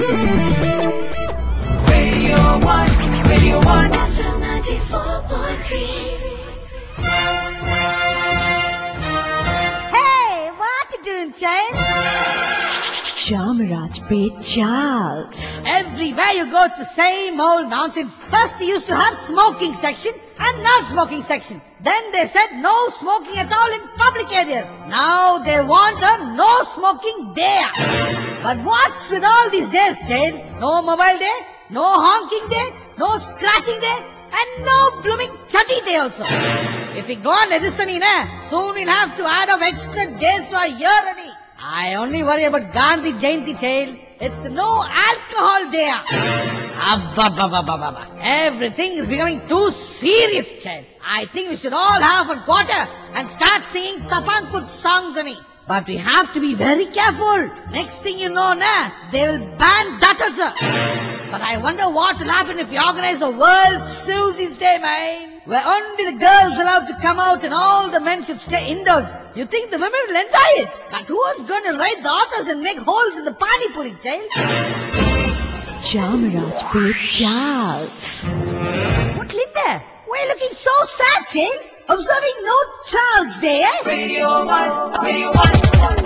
Radio 1, Radio 1. 94.3. Hey, what you doing, child? Chamaraj Pet Charles. Everywhere you go, it's the same old nonsense. First, they used to have smoking section and non-smoking section. Then they said no smoking at all in public areas. Now they want a no smoking day. But what's with all these days, child? No mobile day, no honking day, no scratching day, and no blooming chutty day also. If we go on registering, soon we'll have to add up extra days to our year, Rani. I only worry about Gandhi Jayanti, child. It's the no alcohol day. Abba. Everything is becoming too serious, child. I think we should all have a quarter and start singing Tapankut songs, Rani. But we have to be very careful. Next thing you know, they will ban that also. But I wonder what will happen if we organize a World Susie's Day, man. Where only the girls allowed to come out and all the men should stay indoors. You think the women will enjoy it? But who is going to ride the autos and make holes in the pani puri, child? Chamaraj Pet Charles. What, Linda? Why are you looking so sad, child? Observing no Charles Day, eh? Radio 1, Radio 1.